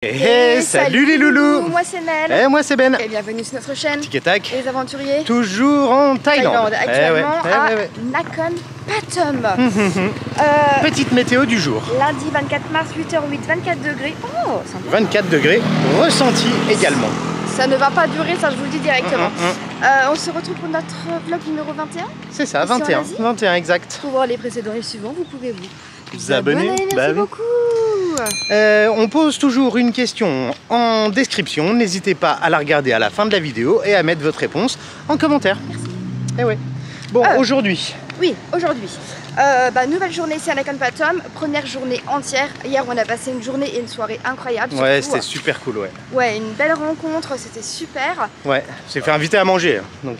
Hey, salut les loulous. Moi c'est Mel. Et moi c'est Ben. Et bienvenue sur notre chaîne Tic et tac. Les aventuriers. Toujours en Thaïlande. Actuellement à Nakhon Pathom. Petite météo du jour. Lundi 24 mars, 8h08, 24 degrés. Oh, sympa. 24 degrés, ressenti également. Ça ne va pas durer, ça je vous le dis directement. On se retrouve pour notre vlog numéro 21. C'est ça, 21. 21 exact. Pour voir les précédents et suivants, vous pouvez vous abonner. Merci beaucoup. On pose toujours une question en description. N'hésitez pas à la regarder à la fin de la vidéo et à mettre votre réponse en commentaire. Merci. Et ouais. Bon, aujourd'hui. Oui, aujourd'hui. Nouvelle journée ici à Nakhon Pathom, première journée entière. Hier on a passé une journée et une soirée incroyable. Ouais, c'était super cool, ouais. Ouais, une belle rencontre, c'était super. Ouais, j'ai fait inviter à manger, donc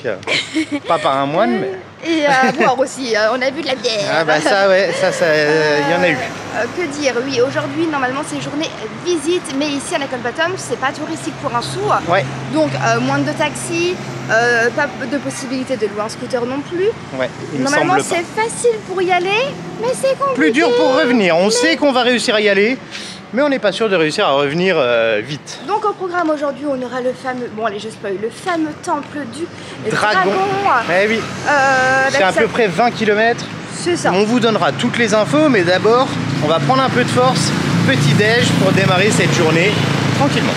pas par un moine, mais... Et à boire aussi, on a bu de la bière. Ah bah ça, ouais, ça, il y en a eu. Que dire, oui, aujourd'hui normalement c'est journée visite, mais ici à Nakhon Pathom c'est pas touristique pour un sou. Ouais. Donc moins de taxis, pas de possibilité de louer un scooter non plus. Ouais, normalement c'est facile pour y aller, mais c'est compliqué. Plus dur pour revenir, on sait qu'on va réussir à y aller, mais on n'est pas sûr de réussir à revenir vite. Donc au programme aujourd'hui on aura le fameux, bon allez je spoil, le fameux temple du dragon. Eh oui, c'est à peu près 20 km. C'est ça. On vous donnera toutes les infos, mais d'abord on va prendre un peu de force, petit déj pour démarrer cette journée tranquillement.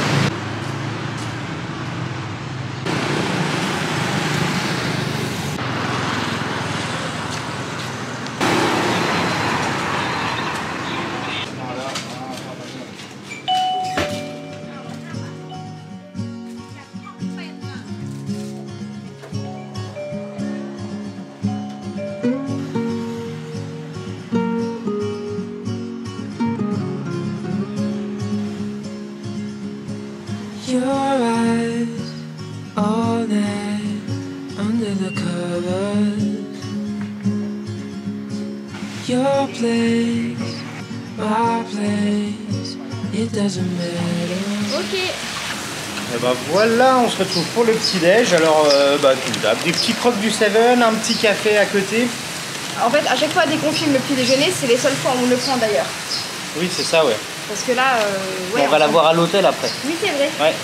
Your eyes, all night under the covers. Your place, my place, it doesn't matter. Ok. Et bah voilà, on se retrouve pour le petit déj. Alors des petits crocs du Seven, un petit café à côté. En fait à chaque fois dès qu'on filme le petit déjeuner, c'est les seules fois où on le prend d'ailleurs. Oui, c'est ça, ouais. Parce que là, ouais, on va la voir à l'hôtel après. Oui, c'est vrai. Ouais.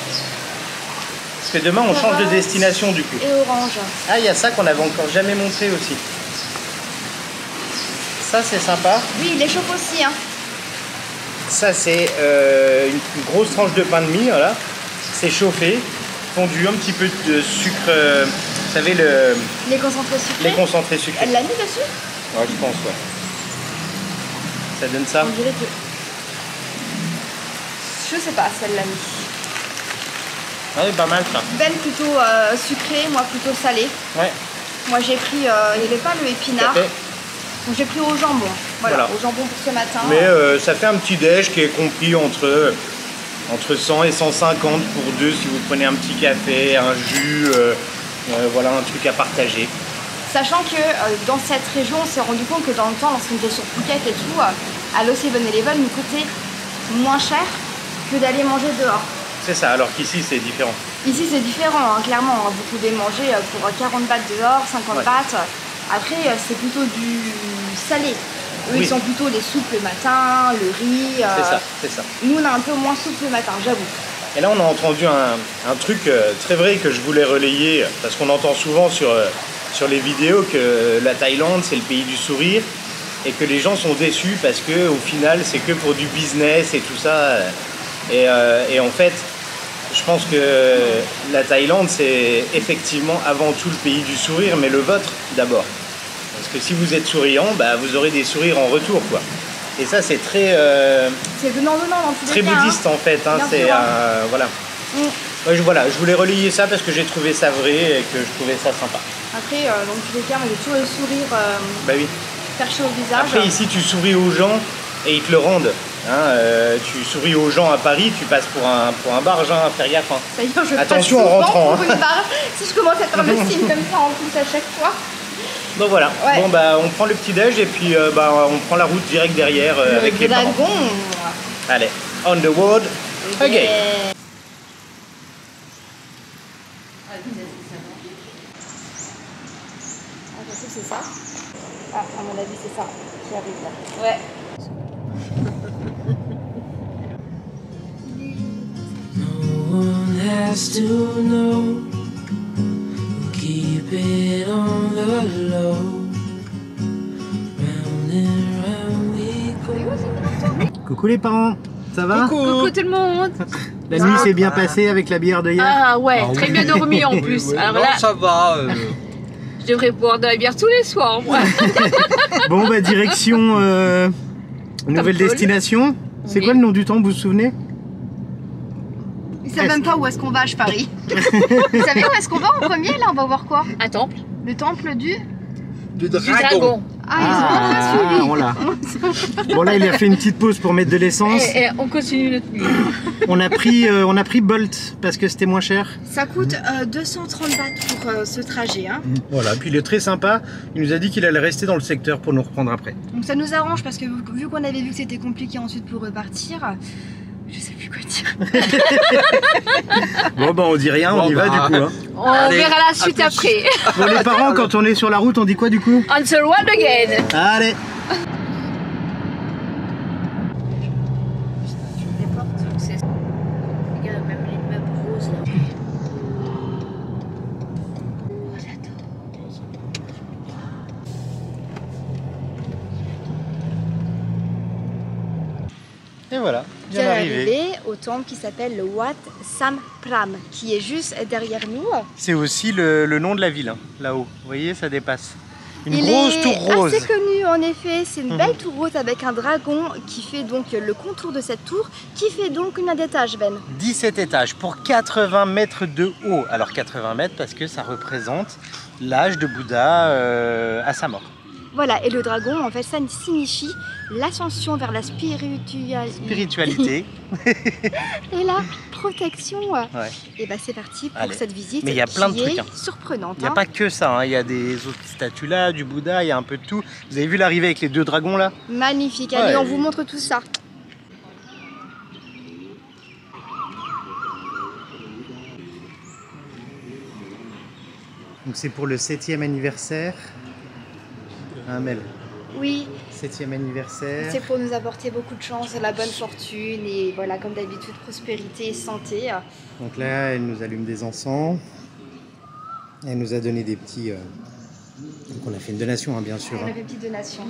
Parce que demain, on change de destination du coup. Et orange. Ah, il y a ça qu'on avait encore jamais montré aussi. Ça, c'est sympa. Oui, il les chauffe aussi. Hein. Ça, c'est une grosse tranche de pain de mie, voilà. C'est chauffé, fondu, un petit peu de sucre. Vous savez, les concentrés sucrés. Les concentrés sucrés. Elle l'a mis dessus? Ouais, je pense, ouais. Ça donne ça? On dirait que... Je sais pas si elle l'a mis. Ah oui, pas mal ça. Ben plutôt sucré, moi plutôt salé. Ouais. Moi j'ai pris, il n'y avait pas le épinard. Donc j'ai pris au jambon. Voilà, au jambon pour ce matin. Mais ça fait un petit déj qui est compris entre 100 et 150 pour deux si vous prenez un petit café, un jus, voilà un truc à partager. Sachant que dans cette région, on s'est rendu compte que dans le temps, lorsqu'on était sur Phuket et tout, à l'eau 7-Eleven nous coûtait moins cher que d'aller manger dehors. C'est ça, alors qu'ici c'est différent. Ici c'est différent, hein, clairement. Vous pouvez manger pour 40 bahts dehors, 50 bahts. Après, c'est plutôt du salé. Eux, ils sont plutôt les soupes le matin, le riz. C'est ça. Nous, on a un peu moins soupe le matin, j'avoue. Et là, on a entendu un truc très vrai que je voulais relayer, parce qu'on entend souvent sur les vidéos que la Thaïlande, c'est le pays du sourire, et que les gens sont déçus parce que au final, c'est que pour du business et tout ça. Et en fait, je pense que la Thaïlande, c'est effectivement avant tout le pays du sourire, mais le vôtre d'abord. Parce que si vous êtes souriant, bah, vous aurez des sourires en retour, quoi. Et ça, c'est très... c'est donnant-donnant dans tous les cas. Très bouddhiste, hein. En fait. Hein, c'est voilà. Ouais, je voulais relayer ça parce que j'ai trouvé ça vrai et que je trouvais ça sympa. Après, dans tous les cas, j'ai toujours le sourire perché au visage. Après, ici, tu souris aux gens et ils te le rendent. Hein, tu souris aux gens à Paris, tu passes pour un barge, hein, faire gaffe. Hein. Attention en rentrant. Hein. Si je commence à faire le signe comme ça en plus à chaque fois. Bon voilà, bon, bah, on prend le petit déj et puis on prend la route direct derrière avec les parents. Allez, on the road again. C'est ça. Ah, à mon avis, c'est ça qui arrive là. Ouais. has to know. We'll keep it on the low. Round and round we go. Coucou les parents, ça va? Coucou tout le monde. La nuit s'est bien passée avec la bière de hier? Ah ouais, Ah très oui. bien dormi en plus. Alors Non, là, ça va. je devrais boire de la bière tous les soirs, moi. Bon bah direction nouvelle Paul. destination. C'est Oui. quoi le nom du temple, vous vous souvenez? Ils savent même pas où est-ce qu'on va, je parie. Vous savez où est-ce qu'on va en premier là? On va voir quoi? Un temple Le temple du... Du du dragon. Ah, ils ont pas suivi. voilà. Bon là il a fait une petite pause pour mettre de l'essence. Et on continue notre nuit. On a pris Bolt parce que c'était moins cher. Ça coûte 230 bahts pour ce trajet. Hein. Voilà, puis il est très sympa. Il nous a dit qu'il allait rester dans le secteur pour nous reprendre après. Donc ça nous arrange parce que vu qu'on avait vu que c'était compliqué ensuite pour repartir, je sais plus quoi dire. Bon bah on dit rien, on Bon, y va bah, du coup. Hein. On Allez, verra la suite à plus. après. Pour les parents, quand on est sur la route, on dit quoi du coup? Answer one again. Allez. Regarde, même les meubles roses là. Et voilà, bien Bien arrivé. arrivé au temple qui s'appelle le Wat Sampram, qui est juste derrière nous. C'est aussi le nom de la ville, hein, là-haut. Vous voyez, ça dépasse. Une Il grosse est tour rose. assez connu en effet, c'est une belle tour rose avec un dragon qui fait donc le contour de cette tour, qui fait donc combien d'étages Ben? 17 étages pour 80 mètres de haut. Alors 80 mètres parce que ça représente l'âge de Bouddha à sa mort. Voilà, et le dragon en fait ça signifie l'ascension vers la Spiritualité. et la protection. Ouais. Et bah c'est parti pour Allez. cette visite. Mais il y a plein de qui trucs, est hein. surprenante. Il n'y a hein. pas que ça, hein. Il y a des autres statues là, du Bouddha, il y a un peu de tout. Vous avez vu l'arrivée avec les deux dragons là? Magnifique, allez Ouais. on vous montre tout ça. Donc c'est pour le 7e anniversaire. Hein Mel? Oui, 7e anniversaire. c'est pour nous apporter beaucoup de chance, de la bonne fortune et voilà comme d'habitude prospérité et santé. Donc là, elle nous allume des encens. Elle nous a donné des petits... Donc on a fait une donation, hein, bien sûr. On hein. a fait une petite donation.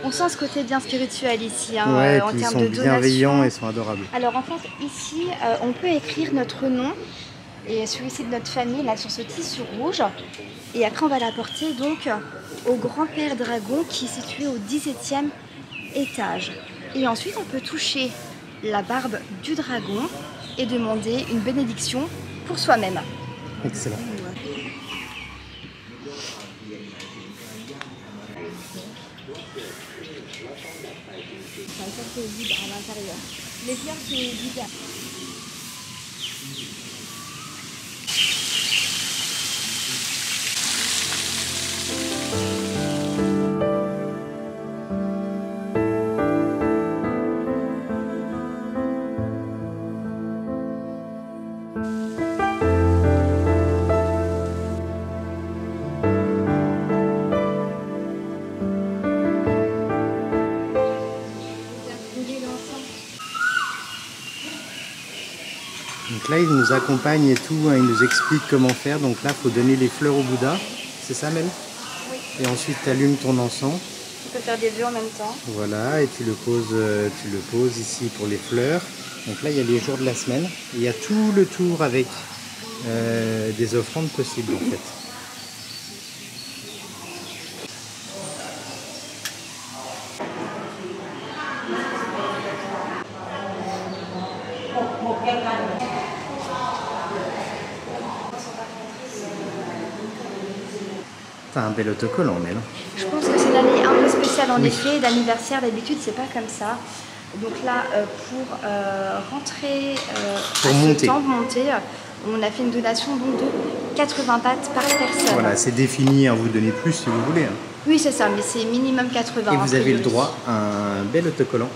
On sent ce côté bien spirituel ici, hein, Ouais, en puis ils termes sont de bienveillants donation. et sont adorables. Alors en fait ici on peut écrire notre nom et celui-ci de notre famille là sur ce tissu rouge et après on va l'apporter donc au grand-père dragon qui est situé au 17e étage. Et ensuite on peut toucher la barbe du dragon et demander une bénédiction pour soi-même. Excellent. Ça c'est vide à l'intérieur. Les fleurs c'est vide. Donc là, il nous accompagne et tout, hein, il nous explique comment faire. Donc là, il faut donner les fleurs au Bouddha. C'est ça, Mel? Oui. Et ensuite, tu allumes ton encens. Tu peux faire des vœux en même temps. Voilà, et tu le poses ici pour les fleurs. Donc là, il y a les jours de la semaine. Et il y a tout le tour avec des offrandes possibles, en fait. T'as un bel autocollant, Mel. Je pense que c'est une année un peu spéciale en effet, d'anniversaire, d'habitude c'est pas comme ça. Donc là, pour rentrer Pour à monter. ce temple, monter, on a fait une donation donc, de 80 bahts par personne. Voilà, c'est défini, hein, vous donnez plus si vous voulez. Hein. Oui, c'est ça, mais c'est minimum 80. Et vous avez le priori. droit à un bel autocollant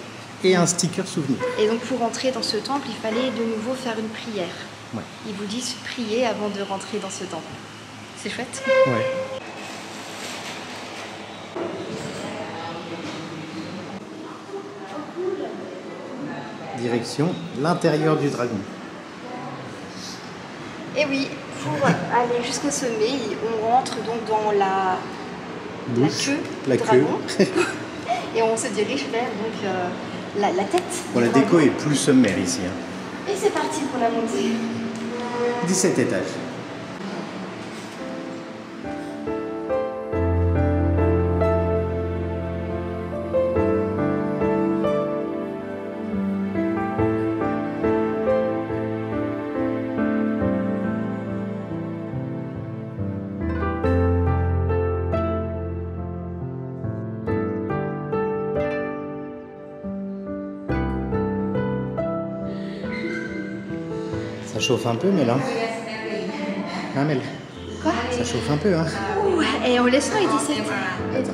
et un sticker souvenir. Et donc pour rentrer dans ce temple, il fallait de nouveau faire une prière. Ouais. Ils vous disent prier avant de rentrer dans ce temple. C'est chouette. Ouais. Direction l'intérieur du dragon. Et oui, pour aller jusqu'au sommet, on rentre donc dans la queue La du queue. dragon et on se dirige vers donc, la tête. Bon, du la déco dragon. est plus sommaire ici. Hein. Et c'est parti pour la montée. 17 étages. Ça chauffe un peu, Mel. Hein, Mel? Quoi? Ça chauffe un peu, hein. Ouh, et on descend les 17 étages.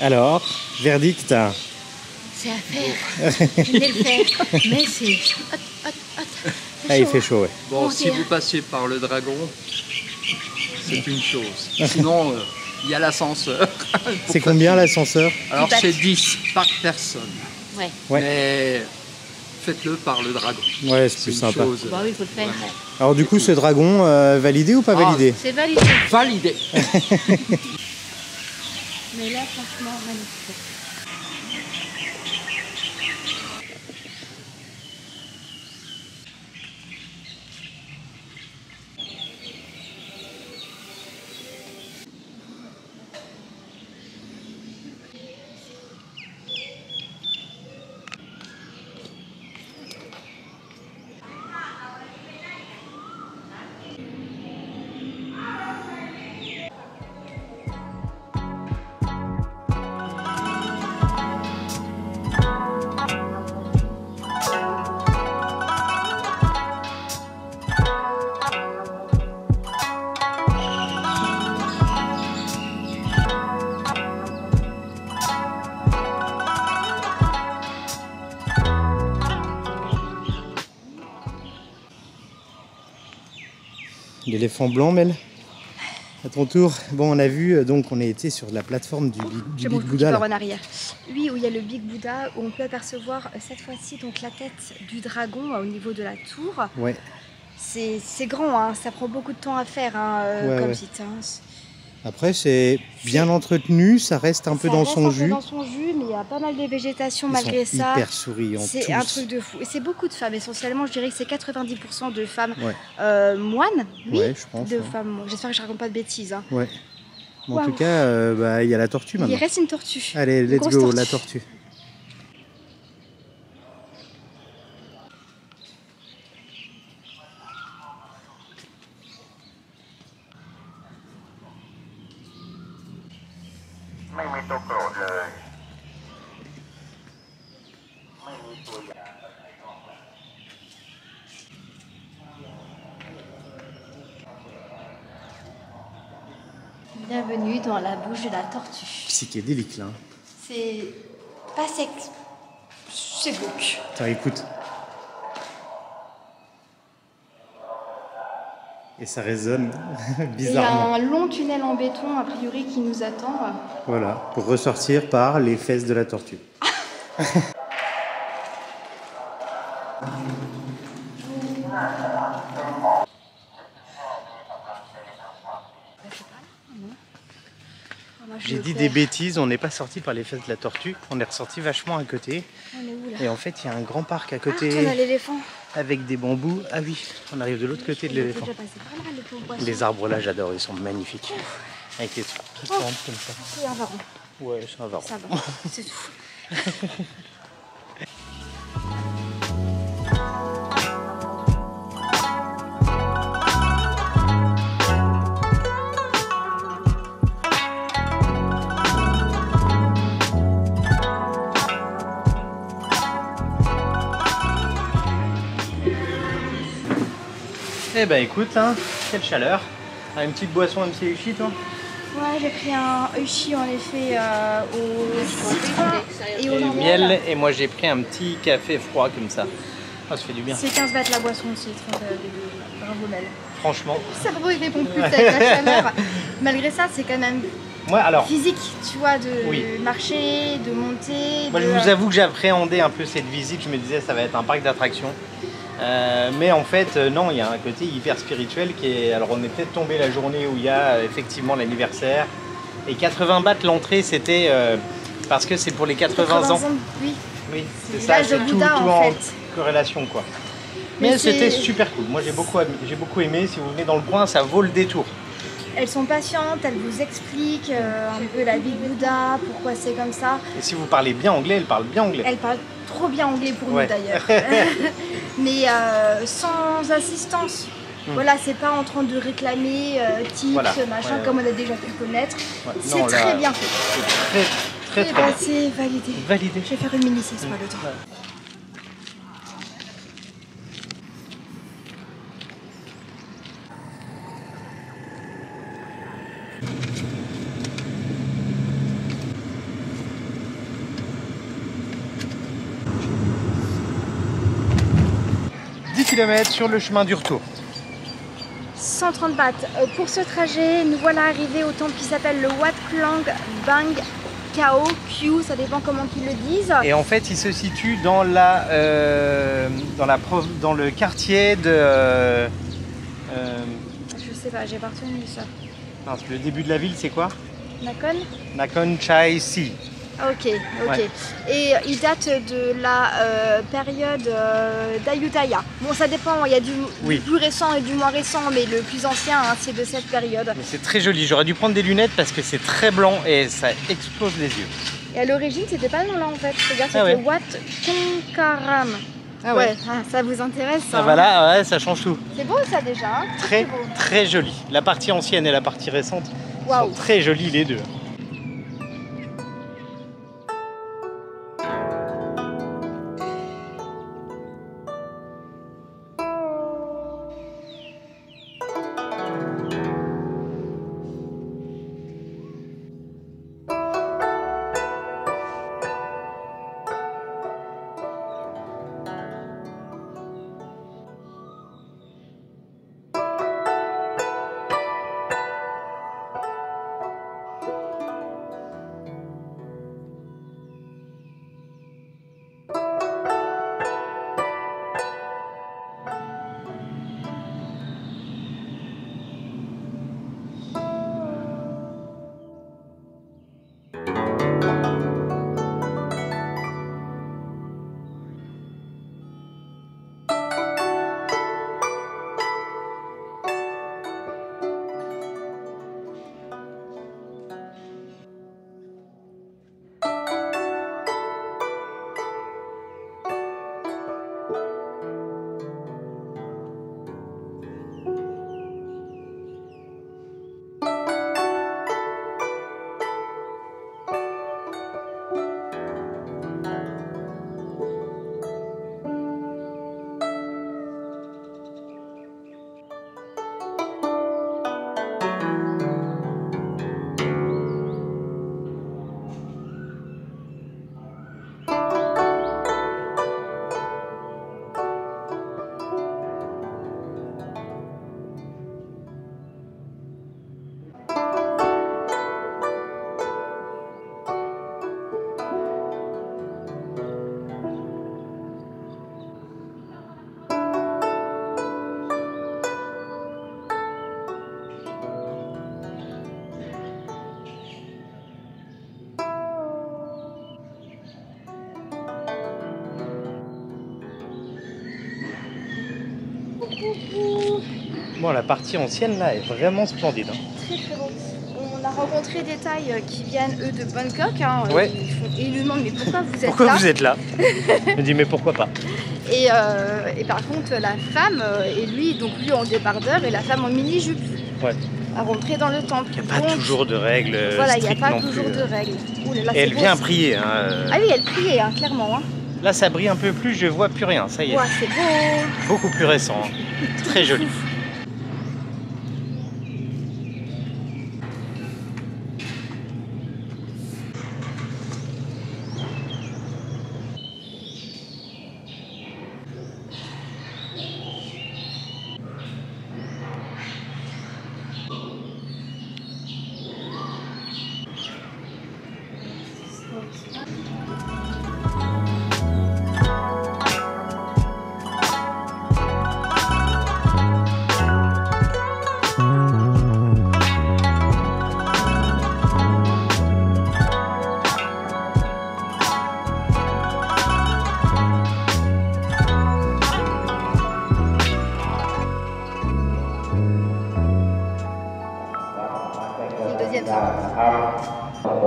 Alors, verdict. C'est à faire. Je venais le faire. Mais c'est. Hot, hot, hot. Ah, il fait chaud, ouais. Bon, Bon, si c'est- vous passiez par le dragon, c'est une chose. Sinon, il y a l'ascenseur. C'est combien l'ascenseur? Alors, 10 bahts. c'est 10 par personne. Ouais. Ouais. Mais faites-le par le dragon. Ouais, c'est C'est plus une sympa. chose. Bah oui, il faut le faire. vraiment. Alors du coup, ce dragon, validé ou pas Ah, validé? C'est validé. Validé. Mais là, franchement, magnifique. L'éléphant blanc, Mel. À ton tour. Bon, on a vu, donc on a été sur la plateforme du Je Big m'en Buddha. pars Là. en arrière. Oui, où il y a le Big Buddha, où on peut apercevoir cette fois-ci donc la tête du dragon au niveau de la tour. Ouais. C'est grand, hein, ça prend beaucoup de temps à faire hein, Ouais, comme ouais. site. Hein. Après, c'est bien entretenu, ça reste un peu Ça dans reste son un peu jus. dans son jus, mais il y a pas mal de végétation Ils malgré sont ça. hyper souriants C'est tous. un truc de fou. Et c'est beaucoup de femmes. Essentiellement, je dirais que c'est 90% de femmes Ouais. moines. Oui, Ouais, je pense. de ouais. femmes. J'espère que je raconte pas de bêtises. Hein. Ouais. Bon, en Waouh. tout cas, bah, il y a la tortue Il maintenant. reste une tortue. Allez, Une let's grosse go, tortue. la tortue. Bienvenue dans la bouche de la tortue. Psychédélique là. C'est pas sexe, c'est glauque. Attends, écoute. Et ça résonne Il y a bizarrement. un long tunnel en béton, a priori, qui nous attend. Voilà, pour ressortir par les fesses de la tortue. J'ai dit des bêtises, on n'est pas sorti par les fesses de la tortue, on est ressorti vachement à côté. On est où là? Et en fait, il y a un grand parc à Ah, côté on a l'éléphant. avec des bambous. Ah oui, on arrive de l'autre côté de l'éléphant. Déjà passé par là, le pauvre poisson. Les arbres là, j'adore, ils sont magnifiques. Avec les trucs qui tournent comme ça. C'est un varon. Ouais, c'est un varon. Ça va, c'est tout. Eh ben écoute, hein, quelle chaleur. Ah, une petite boisson, un petit uchi, toi? Ouais, j'ai pris un uchi en effet au citron et au miel, et moi j'ai pris un petit café froid comme ça. Ah, ça fait du bien. C'est 15 bahts la boisson au citron des deux. Bravo Mel. Franchement. Le cerveau il répond plus avec la chaleur. Malgré ça, c'est quand même Moi alors, physique, tu vois, de Oui. marcher, de monter. moi je vous avoue que j'appréhendais un peu cette visite, je me disais ça va être un parc d'attractions. Mais en fait, non, il y a un côté hyper spirituel qui est. Alors, on est peut-être tombé la journée où il y a effectivement l'anniversaire. Et 80 bahts l'entrée, c'était parce que c'est pour les 80 ans. Oui. Oui, c'est C'est ça, l'âge de c'est tout, Bouddha, tout en en fait. corrélation, quoi. Mais Mais c'était c'est- super cool. Moi, j'ai beaucoup aimé. Si vous venez dans le coin, ça vaut le détour. Elles sont patientes, elles vous expliquent un peu la vie de Bouddha, pourquoi c'est comme ça. Et si vous parlez bien anglais, elle parle bien anglais. Elles parlent trop bien anglais pour Ouais. nous d'ailleurs. Mais sans assistance. Hmm. Voilà, c'est pas en train de réclamer tips, Voilà. machin, Ouais, comme on a déjà pu le connaître. Ouais. C'est Non, très là, bien fait. C'est très Eh très ben, bien. c'est validé. Validé. Je vais faire une mini sieste moi le temps. Ouais. 10 km sur le chemin du retour. 130 bahts. Pour ce trajet, nous voilà arrivés au temple qui s'appelle le Wat Klang Bang Kao Q, ça dépend comment qu'ils le disent. Et en fait, il se situe dans dans le quartier de. Je sais pas, j'ai pas retenu ça. Mince, le début de la ville, c'est quoi? Nakhon? Nakhon Chai Si. Ok, ok. Ouais. Et il date de la période d'Ayutthaya. Bon, ça dépend, il y a du Oui. plus récent et du moins récent, mais le plus ancien, hein, c'est de cette période. Mais c'est très joli. J'aurais dû prendre des lunettes parce que c'est très blanc et ça explose les yeux. Et à l'origine, c'était pas non là en fait. Regarde, Ah c'était ouais. Wat Konkaram. Ah ouais. Ah, ça vous intéresse ça, Ah hein. bah là, ouais, ça change tout. C'est beau ça déjà. Hein. Très, beau. très joli. La partie ancienne et la partie récente Waouh. sont très jolies les deux. Bon, la partie ancienne là est vraiment splendide. Hein. Très très beau. On a rencontré des Thaïs qui viennent eux de Bangkok. Hein, Ouais. Et ils nous demandent mais pourquoi vous êtes là? Pourquoi vous êtes là? Je me dis mais pourquoi pas? Et par contre la femme et lui, donc lui en débardeur et la femme en mini-jupe. Ouais. À rentrer dans le temple. Il n'y a pas toujours de règles. Voilà, il n'y a pas non toujours plus. de règles. Ouh là là, Et elle beau, vient ça. prier. Hein. Ah oui, elle priait, hein, clairement. Hein. Là, ça brille un peu plus, je vois plus rien. Ça y est. Ouais, c'est beau. Beaucoup plus récent. Hein. Très joli.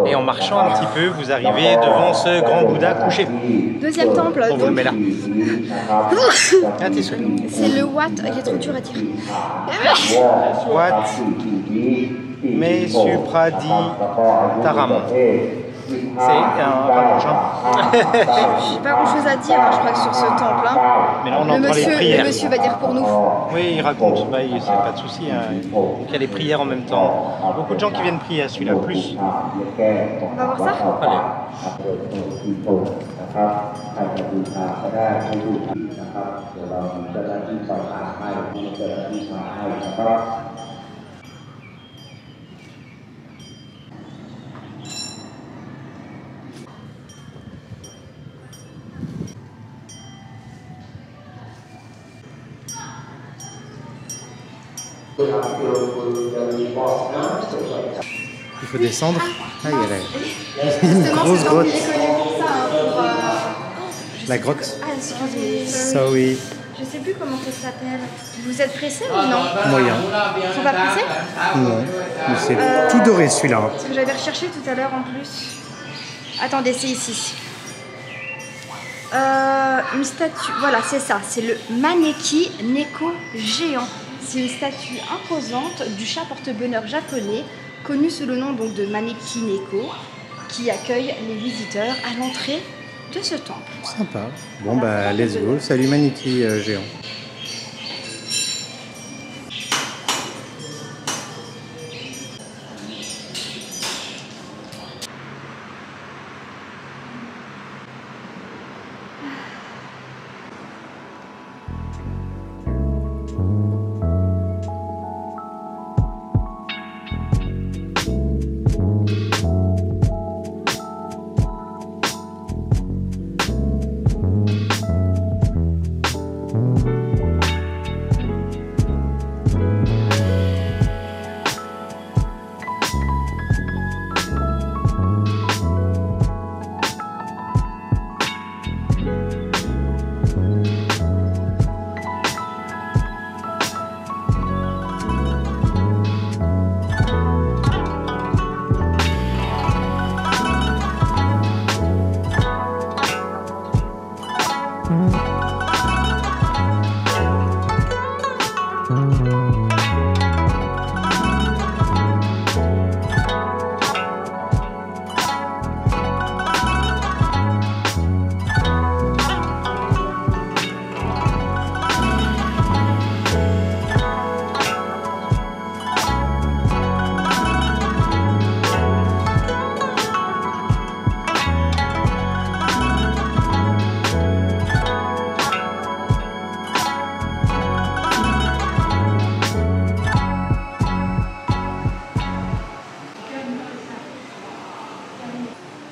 Et en marchant un petit peu, vous arrivez devant ce grand Bouddha couché. Deuxième temple. On vous le met là. Ah, tes souhaits. C'est le Wat qui est trop dur à dire. Wat Me Supradi Taram. C'est un rallonge. J'ai pas grand chose à dire, hein, je crois que sur ce temple. Hein. Mais là, on Le entend les prières. le monsieur va dire pour nous. Oui, il raconte. Bah, c'est pas de souci. Hein. Donc, il y a les prières en même temps. Beaucoup de gens qui viennent prier à celui-là, plus. On va voir ça? Allez. Il faut descendre. Ah, il y a une Justement, grosse ce temple, grotte. il est connu pour ça, hein, pour, La grotte. Ah, excusez. Sorry. Je sais plus comment ça s'appelle. Vous êtes pressé ou non? Moyen. Ils sont pas pressés? Non. Mais c'est tout doré celui-là. Parce que j'avais recherché tout à l'heure en plus. Attendez, c'est ici. Une statue, voilà, c'est ça. C'est le Maneki Neko géant. C'est une statue imposante du chat porte-bonheur japonais, connu sous le nom donc de Maneki Neko, qui accueille les visiteurs à l'entrée de ce temple. Sympa. Bon, bah, let's go. Salut Maneki géant.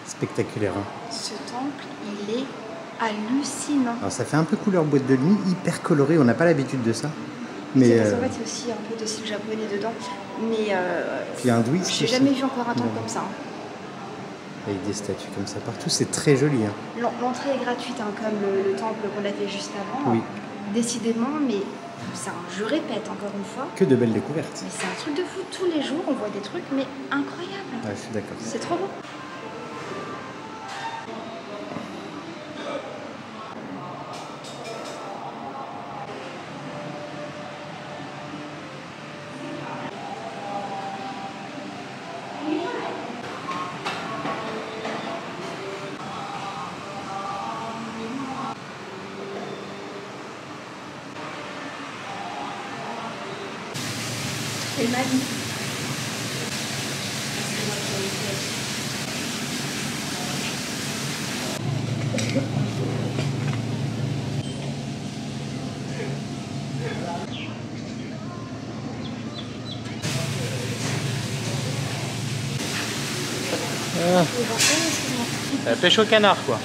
Spectaculaire. Hein. Ce temple, il est hallucinant. Alors ça fait un peu couleur boîte de nuit, hyper coloré, on n'a pas l'habitude de ça. Mais C'est parce qu'en fait, il y a aussi un peu de style japonais dedans. Mais puis hindouiste. j'ai jamais vu encore un temple comme ça. Hein. Avec des statues comme ça partout, c'est très joli. Hein. L'entrée est gratuite, hein, comme le temple qu'on a fait juste avant. Oui. Décidément, mais Je répète encore une fois. Que de belles découvertes. Mais c'est un truc de fou. Tous les jours, on voit des trucs, mais incroyables. Ouais, je suis d'accord. C'est trop beau. C'est magnifique. Pêche au canard quoi.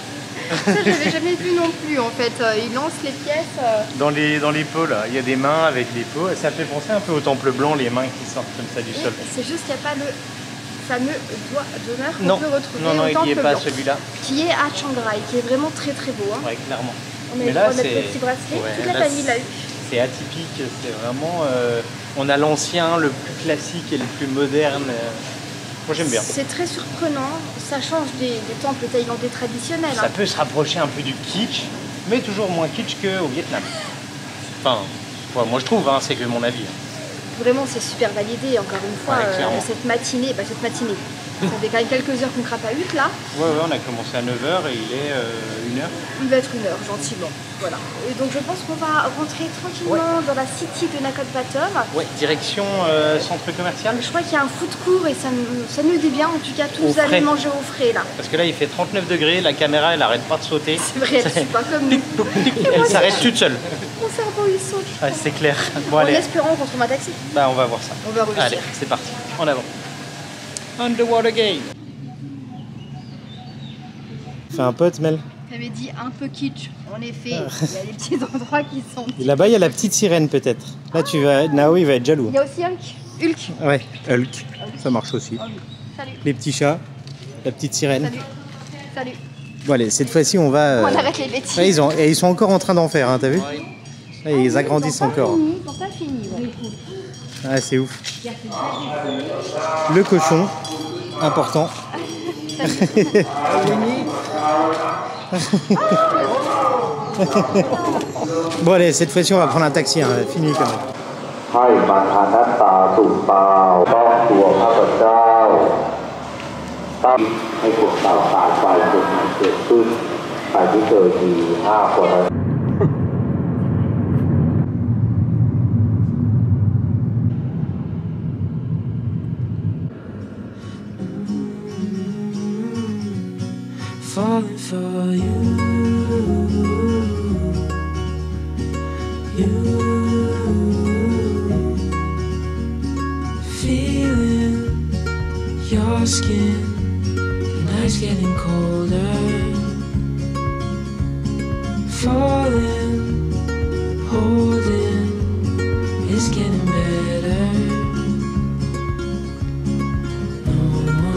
Ça, j'avais jamais vu non plus en fait. Ils lancent les pièces. Dans les pots là, il y a des mains avec les pots. Ça fait penser un peu au temple blanc, les mains qui sortent comme ça du sol. C'est juste qu'il n'y a pas le fameux doigt d'honneur Non, qu'on peut retrouver non, au il temple n'y est pas blanc, celui-là. qui est à Chiang Rai, qui est vraiment très très beau. Hein. Ouais, clairement. On a Mais eu là, notre c'est petit bracelet, ouais, toute la là, famille l'a eu. C'est atypique, c'est vraiment. On a l'ancien, le plus classique et le plus moderne. Moi j'aime bien. C'est très surprenant, ça change des temples thaïlandais traditionnels. Ça Hein. peut se rapprocher un peu du kitsch, mais toujours moins kitsch qu'au Vietnam. Enfin, ouais, moi je trouve, hein, c'est que mon avis. Vraiment, c'est super validé, encore une fois, Ouais, clairement. cette matinée. Ça fait quand même quelques heures qu'on crapahute là. Ouais, on a commencé à 9h et il est 1h. Il va être 1h, gentiment. Voilà. Et donc je pense qu'on va rentrer tranquillement dans la city de Nakhon Pathom. Ouais, direction centre commercial. Je crois qu'il y a un food court et ça nous dit bien, en tout cas, tous Au frais. aller manger au frais là. Parce que là il fait 39 degrés, la caméra elle arrête pas de sauter. C'est vrai, je suis pas comme nous. Elle s'arrête toute seule. Mon cerveau il saute. Ouais, c'est clair. Bon En allez, espérant qu'on trouve un taxi. bah, on va voir ça. On va réussir. Allez, c'est parti, en avant. Underwater Game. Fais un pote, Mel. T'avais dit un peu kitsch. En effet, il y a des petits endroits qui sont. Et là-bas, il y a la petite sirène peut-être. Là, tu vas. Nao, il va être jaloux. Il y a aussi Hulk. Ouais, Hulk. Ça marche aussi. Salut. Les petits chats, la petite sirène. Salut. Salut. Bon, allez, cette fois-ci, on va. On arrête les bêtises. Ouais, ils sont encore en train d'en faire, hein, t'as vu? Là, ils agrandissent encore. Ils n'ont pas fini. Ouais. Ah, c'est ouf. Le cochon, important. Bon, allez, cette fois-ci, on va prendre un taxi. Hein. Fini quand même. ให้มาทานัตตาสุปาต้องตัวข้าพเจ้าตั้งให้พวกเราตายไปจนมันเกิดขึ้นไปที่เกิดมี5 คน Falling for you, feeling your skin. The night's getting colder. Falling, holding, it's getting better. No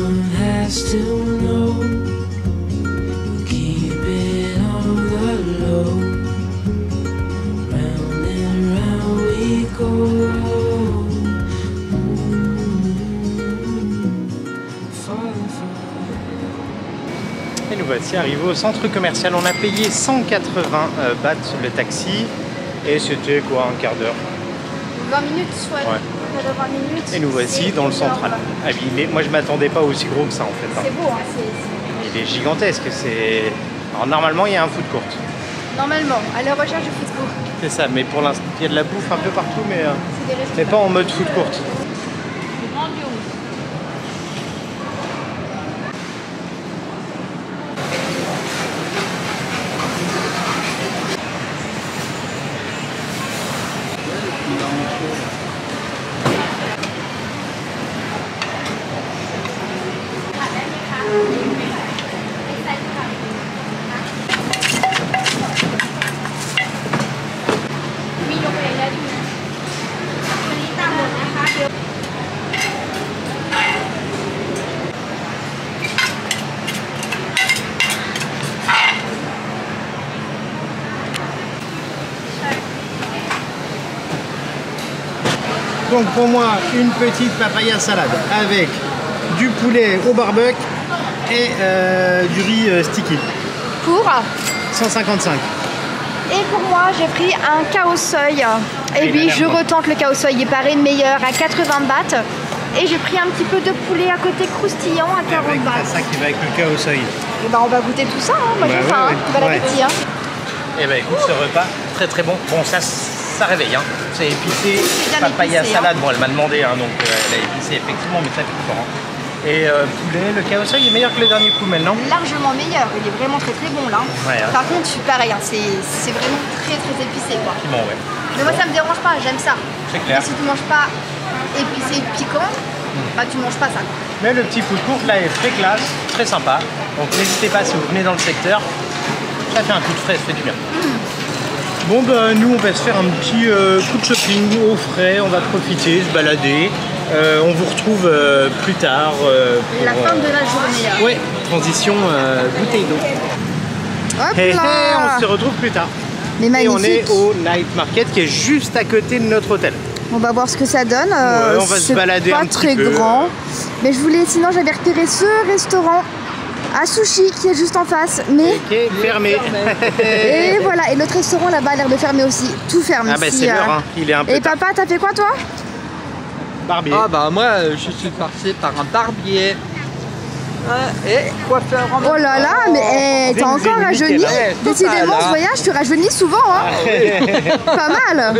one has to know. Keep it on the low. Round and round we go. Falling for Et nous voici arrivés au centre commercial. On a payé 180 bahts le taxi et c'était quoi, un quart d'heure. 20 minutes, soit. Ouais. 20 minutes. Et nous voici dans le central. Ah, moi je m'attendais pas aussi gros que ça en fait. Hein. C'est beau, hein, Il est gigantesque. Alors normalement il y a un food court. Normalement, à la recherche du food court. C'est ça, mais pour l'instant il y a de la bouffe un peu partout, mais C'est des restaurants. pas en mode food court. Donc pour moi, une petite papaya salade avec du poulet au barbecue et du riz sticky. Pour 155. Et pour moi, j'ai pris un kao soy. Et oui, je retente le kao soy. Il paraît le meilleur à 80 bahts. Et j'ai pris un petit peu de poulet à côté croustillant à 40 Avec bahts. ça qui va avec le kao soy. Et ben on va goûter tout ça. Hein. Moi j'ai faim. Hein. Bon appétit. Hein. Et ben écoute, ce repas très très bon. Bon, ça réveille. Hein. C'est épicé. C'est bien Papaya épicé, salade. hein. Bon, elle m'a demandé, hein, donc elle a épicé effectivement, mais ça pique fort. Hein. Et poulet, le kao soy est meilleur que les derniers coups maintenant. Largement meilleur. Il est vraiment très très bon là. Ouais, hein. Par contre, je suis pareil. Hein. C'est vraiment très très épicé quoi. Piment, ouais. Mais moi ça me dérange pas. J'aime ça. C'est clair. Mais si tu manges pas épicé piquant, bah tu manges pas ça. Mais le petit food court là est très classe, très sympa. Donc n'hésitez pas si vous venez dans le secteur. Ça fait un coup de frais, ça fait du bien. Bon bah nous on va se faire un petit coup de shopping au frais, on va profiter, se balader. On vous retrouve plus tard. La fin de la journée. Hein. Ouais, transition bouteille d'eau. Hop Et là. on se retrouve plus tard. Mais Et on magnifique. est au Night Market qui est juste à côté de notre hôtel. On va voir ce que ça donne. Ouais, on va se c'est balader pas un petit très peu. grand. Mais je voulais, sinon j'avais repéré ce restaurant à sushi qui est juste en face. Mais Qui est fermé. et voilà. Et notre restaurant là-bas a l'air de fermer aussi. Tout ferme Ah bah ici. c'est l'heure, hein. Il est un peu Et tard. papa, t'as fait quoi toi? Barbier. Ah bah moi je suis passé par un barbier et coiffeur en Oh là là, mais t'es Vous encore avez rajeuni. limité, là. Ouais, Décidément, total, ce hein. voyage, tu rajeunis souvent. Hein. Pas mal.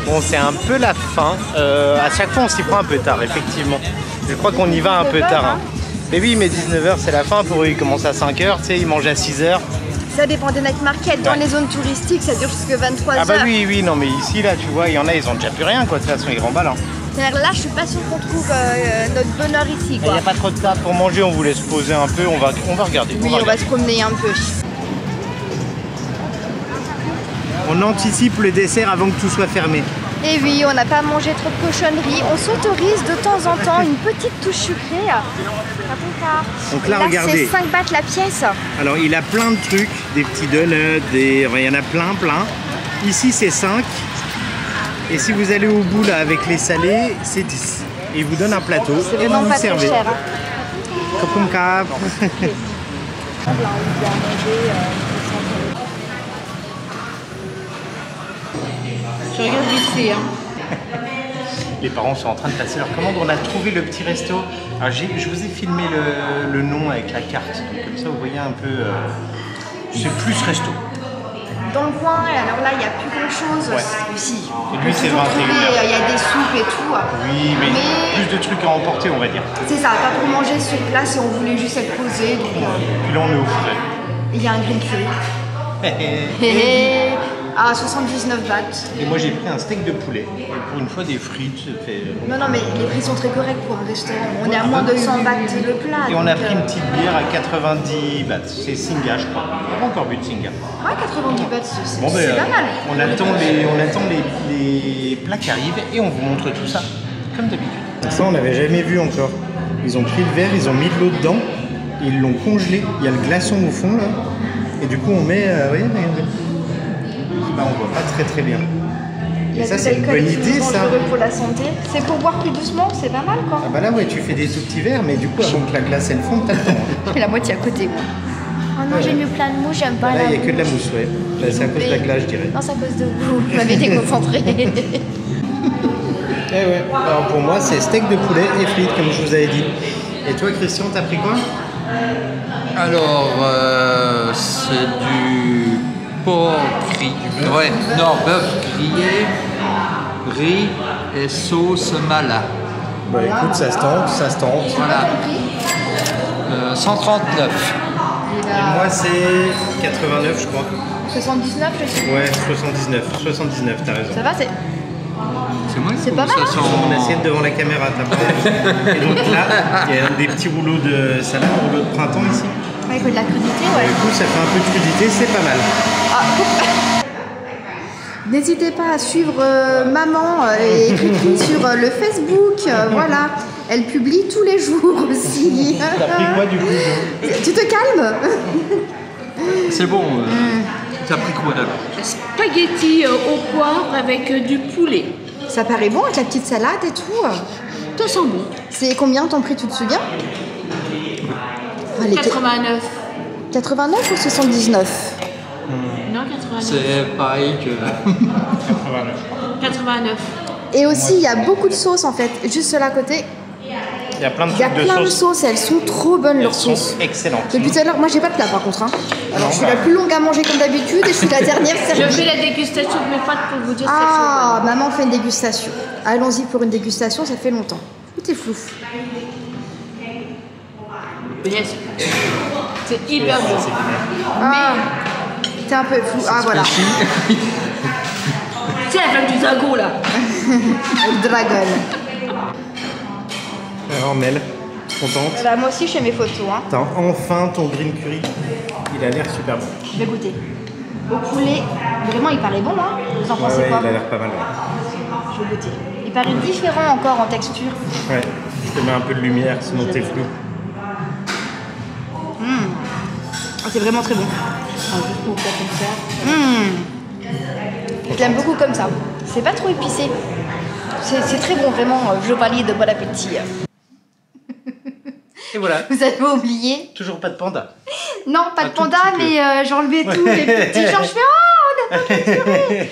Bon, c'est un peu la fin. À chaque fois, on s'y prend un peu tard, effectivement. Je crois qu'on y va un peu tard. Hein. Mais oui, mais 19h, c'est la fin. Pour eux, ils commencent à 5h. Tu sais, ils mangent à 6h. Ça dépend des night markets. Dans Ouais. les zones touristiques, ça dure jusqu'à 23h. Ah bah oui, oui, non, mais ici, là, tu vois, il y en a, ils ont déjà plus rien, quoi. De toute façon, ils remballent. Hein. C'est-à-dire là, je suis pas sûre qu'on trouve notre bonheur ici. Il n'y Quoi. a pas trop de table pour manger. On vous laisse poser un peu. On va regarder. Oui, on va se promener un peu. On anticipe le dessert avant que tout soit fermé. Et oui, on n'a pas mangé trop de cochonneries. On s'autorise de temps en temps une petite touche sucrée. Donc là, regardez. C'est 5 bahts la pièce. Alors, il a plein de trucs, des petits donuts, il y en a plein. Ici, c'est 5. Et si vous allez au bout, là, avec les salés, c'est 10. Et il vous donne un plateau C'est et vous vraiment vous pas très servez. cher. Hein. Kapung kap. Je regarde vite fait. Hein. Les parents sont en train de passer leur commande. On a trouvé le petit resto. Alors, je vous ai filmé le nom avec la carte. Donc, comme ça, vous voyez un peu. C'est plus resto. Dans le coin, alors là, il n'y a plus grand-chose. Ouais. Si. Et lui, c'est 21h. Il y a des soupes et tout. Oui, mais plus de trucs à emporter, on va dire. C'est ça, pas pour manger sur place et on voulait juste être posé. Donc, Puis là, on est au frais. il y a un green curry. Ah, 79 bahts. Et moi, j'ai pris un steak de poulet. Et pour une fois, des frites. Ça fait... Non, non, mais les prix sont très corrects pour un restaurant. On est à moins de 100 bahts le plat. Et on a donc, pris une petite bière à 90 bahts. C'est Singa, je crois. On n'a pas encore bu de Singa. Ouais, 90 bahts, c'est Bon, ben, pas mal. on attend les plats qui arrivent et on vous montre tout ça, comme d'habitude. Ça, on n'avait jamais vu encore. Ils ont pris le verre, ils ont mis de l'eau dedans, et ils l'ont congelé. Il y a le glaçon au fond, là. Et du coup, on met... regardez. Bah, on voit pas très bien. Et ça, c'est une bonne idée, ça. Pour la santé. C'est pour boire plus doucement, c'est pas mal, quoi. Ah bah là, ouais, tu fais des tout petits verres, mais du coup, avant que la glace, elle fonde, t'as le temps. Hein. J'ai la moitié à côté, moi. Oh non, j'ai mis plein de mousse, j'aime pas Là, la il n'y a que de la mousse, ouais. Là, c'est à cause de la glace, je dirais. Non, c'est à cause de vous. Vous m'avez déconcentré. Eh ouais. Alors pour moi, c'est steak de poulet et frites, comme je vous avais dit. Et toi, Christian, t'as pris quoi? Alors, c'est du porc grillé. Ouais, non, bœuf grillé, riz et sauce mala. Bah écoute, ça se tente. Voilà. 139. Et Et là, moi, c'est 89, je crois. 79, je sais. Ouais, 79, t'as raison. Ça va, c'est... C'est moins C'est pas mal, hein. Mon assiette devant la caméra, t'as pas. Et donc là, il y a des petits rouleaux de salade, rouleaux de printemps ici. Avec de la crudité, ouais. Du coup, ça fait un peu de crudité, c'est pas mal. N'hésitez pas à suivre maman et Cricri sur le Facebook, voilà. Elle publie tous les jours aussi. T'as pris quoi du coup, Jo? Tu te calmes? C'est bon. T'as pris quoi d'abord? Spaghetti au poivre avec du poulet. Ça paraît bon avec la petite salade et tout. Tout sent bon. C'est combien ton prix, tu te souviens? Allez, 89. 89 ou 79? Non, 89. C'est pareil que. 89. Et aussi, il y a beaucoup de sauces en fait. Juste là à côté, Il y a plein de il y a trucs de plein de sauce. sauces. Elles sont trop bonnes, Elles leurs sont sauces. excellentes. Depuis tout à l'heure, moi j'ai pas de plat par contre. Hein. Alors je suis la plus longue à manger comme d'habitude et je suis la dernière Je servie. fais la dégustation de mes pâtes pour vous dire Ah, maman fait une dégustation. Allons-y pour une dégustation, ça fait longtemps. Tout est flou. Yes. C'est hyper bon. Ah, t'es un peu flou. Ah voilà, C'est la flamme du dragon là. le dragon. Alors Mel, contente? Voilà, moi aussi je fais mes photos. Hein. T'as enfin ton green curry. Il a l'air super bon. Je vais goûter. Au poulet, vraiment il paraît bon. Hein. Vous en pensez quoi? Il a l'air pas mal. Ouais. Je vais goûter. Il paraît différent encore en texture. Ouais. Je te mets un peu de lumière, sinon t'es flou. Ah, c'est vraiment très bon. Je l'aime beaucoup comme ça. C'est pas trop épicé. C'est très bon, vraiment. Je valide, bon appétit. Et voilà. Vous avez oublié? Toujours pas de panda. Non, pas de tout panda, petit peu. mais j'ai enlevé tous les petits genres. Je fais oh, on n'a pas tiré.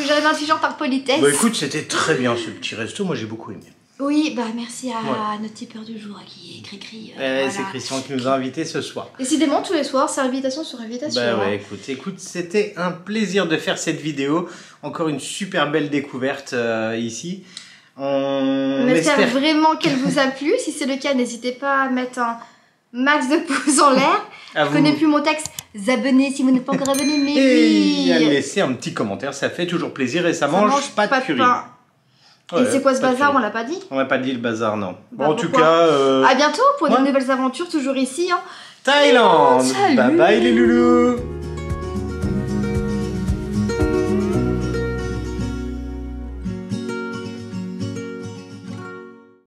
J'avais un petit genre par politesse. Bah écoute, c'était très bien ce petit resto. Moi j'ai beaucoup aimé. Oui, bah merci à notre tipeur du jour qui est Cricri. C'est voilà. Christian qui nous a invités ce soir. Décidément, tous les soirs, c'est invitation sur invitation. Bah hein. ouais, écoute, c'était un plaisir de faire cette vidéo. Encore une super belle découverte ici. On espère vraiment qu'elle vous a plu. Si c'est le cas, n'hésitez pas à mettre un max de pouces en l'air. À Je vous. connais plus mon texte. Vous abonnez si vous n'êtes pas encore abonné, mais Et à oui. laisser un petit commentaire, ça fait toujours plaisir et ça Ça mange pas de curry. pain. Ouais, Et c'est quoi ce pas de bazar? curry. On l'a pas dit. On n'a pas dit le bazar, non. Bah, Bon, en tout pourquoi cas, À bientôt pour de ouais. nouvelles aventures, toujours ici. Hein. Thaïlande. Salut. Bye bye les loulous.